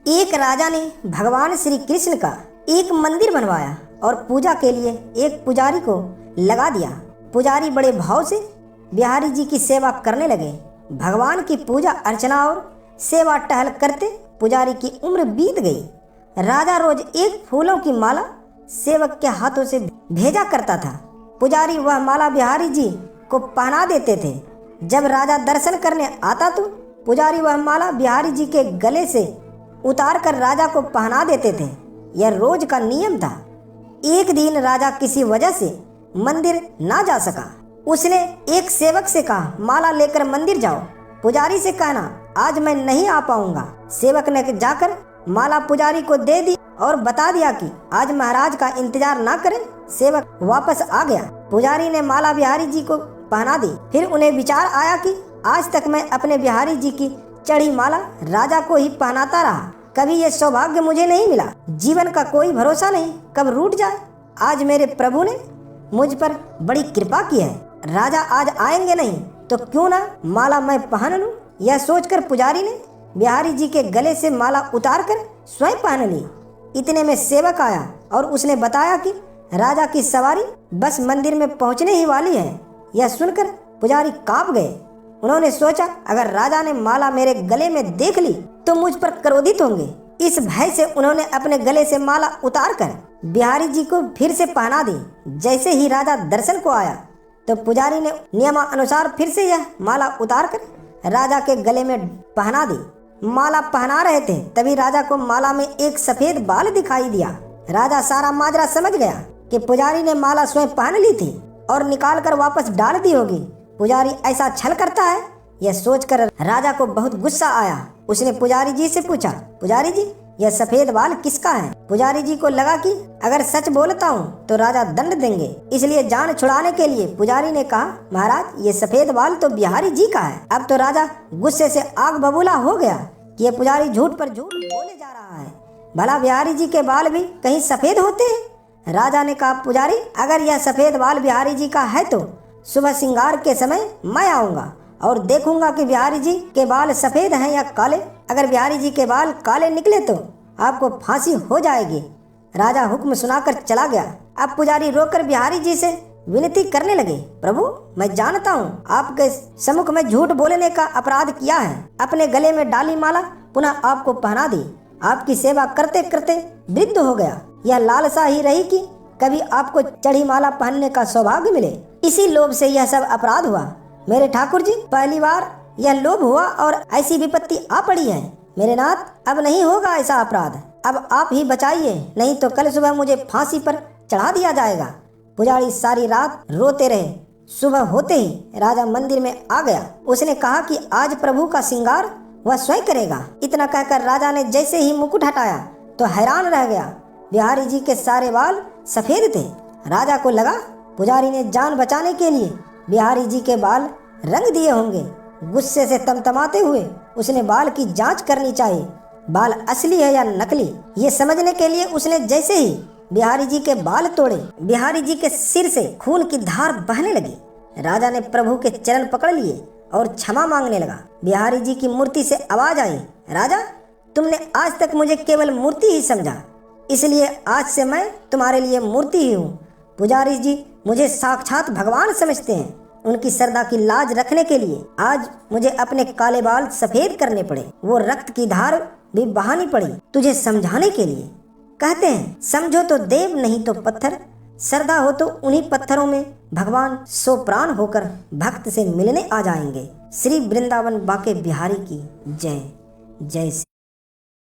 एक राजा ने भगवान श्री कृष्ण का एक मंदिर बनवाया और पूजा के लिए एक पुजारी को लगा दिया। पुजारी बड़े भाव से बिहारी जी की सेवा करने लगे। भगवान की पूजा अर्चना और सेवा टहल करते पुजारी की उम्र बीत गई। राजा रोज एक फूलों की माला सेवक के हाथों से भेजा करता था। पुजारी वह माला बिहारी जी को पहना देते थे। जब राजा दर्शन करने आता तो पुजारी वह माला बिहारी जी के गले से उतार कर राजा को पहना देते थे। यह रोज का नियम था। एक दिन राजा किसी वजह से मंदिर ना जा सका। उसने एक सेवक से कहा, माला लेकर मंदिर जाओ। पुजारी से कहना, आज मैं नहीं आ पाऊंगा। सेवक ने जाकर माला पुजारी को दे दी और बता दिया कि आज महाराज का इंतजार ना करें। सेवक वापस आ गया। पुजारी ने माला बिहारी जी को पहना दी। फिर उन्हें विचार आया कि आज तक मैं अपने बिहारी जी की चढ़ी माला राजा को ही पहनाता रहा। कभी ये सौभाग्य मुझे नहीं मिला। जीवन का कोई भरोसा नहीं, कब रूठ जाए। आज मेरे प्रभु ने मुझ पर बड़ी कृपा की है। राजा आज आएंगे नहीं तो क्यों ना माला मैं पहन लूं। यह सोचकर पुजारी ने बिहारी जी के गले से माला उतार कर स्वयं पहन ली। इतने में सेवक आया और उसने बताया कि राजा की सवारी बस मंदिर में पहुंचने ही वाली है। यह सुनकर पुजारी कांप गए। उन्होंने सोचा, अगर राजा ने माला मेरे गले में देख ली तो मुझ पर क्रोधित होंगे। इस भय से उन्होंने अपने गले से माला उतार कर बिहारी जी को फिर से पहना दी। जैसे ही राजा दर्शन को आया तो पुजारी ने नियमानुसार फिर से यह माला उतार कर राजा के गले में पहना दी। माला पहना रहे थे तभी राजा को माला में एक सफेद बाल दिखाई दिया। राजा सारा माजरा समझ गया कि पुजारी ने माला स्वयं पहन ली थी और निकाल कर वापस डाल दी होगी। पुजारी ऐसा छल करता है। यह सोचकर राजा को बहुत गुस्सा आया। उसने पुजारी जी से पूछा, पुजारी जी यह सफेद बाल किसका है। पुजारी जी को लगा कि अगर सच बोलता हूँ तो राजा दंड देंगे, इसलिए जान छुड़ाने के लिए पुजारी ने कहा, महाराज ये सफेद बाल तो बिहारी जी का है। अब तो राजा गुस्से से आग बबूला हो गया कि यह पुजारी झूठ पर झूठ बोले जा रहा है। भला बिहारी जी के बाल भी कहीं सफेद होते हैं। राजा ने कहा, पुजारी अगर यह सफेद बाल बिहारी जी का है तो सुबह श्रृंगार के समय मैं आऊंगा और देखूंगा कि बिहारी जी के बाल सफेद हैं या काले। अगर बिहारी जी के बाल काले निकले तो आपको फांसी हो जाएगी। राजा हुक्म सुनाकर चला गया। अब पुजारी रोकर बिहारी जी से विनती करने लगे, प्रभु मैं जानता हूँ आपके सम्मुख में झूठ बोलने का अपराध किया है। अपने गले में डाली माला पुनः आपको पहना दी। आपकी सेवा करते करते वृद्ध हो गया। यह लालसा ही रही कि कभी आपको चढ़ी माला पहनने का सौभाग्य मिले। इसी लोभ से यह सब अपराध हुआ। मेरे ठाकुर जी, पहली बार यह लोभ हुआ और ऐसी विपत्ति आ पड़ी है। मेरे नाथ, अब नहीं होगा ऐसा अपराध। अब आप ही बचाइए, नहीं तो कल सुबह मुझे फांसी पर चढ़ा दिया जाएगा। पुजारी सारी रात रोते रहे। सुबह होते ही राजा मंदिर में आ गया। उसने कहा कि आज प्रभु का श्रृंगार वह स्वयं करेगा। इतना कहकर राजा ने जैसे ही मुकुट हटाया तो हैरान रह गया। बिहारी जी के सारे बाल सफेद थे। राजा को लगा पुजारी ने जान बचाने के लिए बिहारी जी के बाल रंग दिए होंगे। गुस्से से तमतमाते हुए उसने बाल की जांच करनी चाहिए, बाल असली है या नकली। ये समझने के लिए उसने जैसे ही बिहारी जी के बाल तोड़े, बिहारी जी के सिर से खून की धार बहने लगी। राजा ने प्रभु के चरण पकड़ लिए और क्षमा मांगने लगा। बिहारी जी की मूर्ति से आवाज आई, राजा तुमने आज तक मुझे केवल मूर्ति ही समझा, इसलिए आज से मैं तुम्हारे लिए मूर्ति ही हूँ। पुजारी जी मुझे साक्षात भगवान समझते हैं। उनकी श्रद्धा की लाज रखने के लिए आज मुझे अपने काले बाल सफेद करने पड़े। वो रक्त की धार भी बहानी पड़ी तुझे समझाने के लिए। कहते हैं समझो तो देव नहीं तो पत्थर, श्रद्धा हो तो उन्हीं पत्थरों में भगवान सो प्राण होकर भक्त से मिलने आ जाएंगे। श्री वृंदावन बाके बिहारी की जय जय।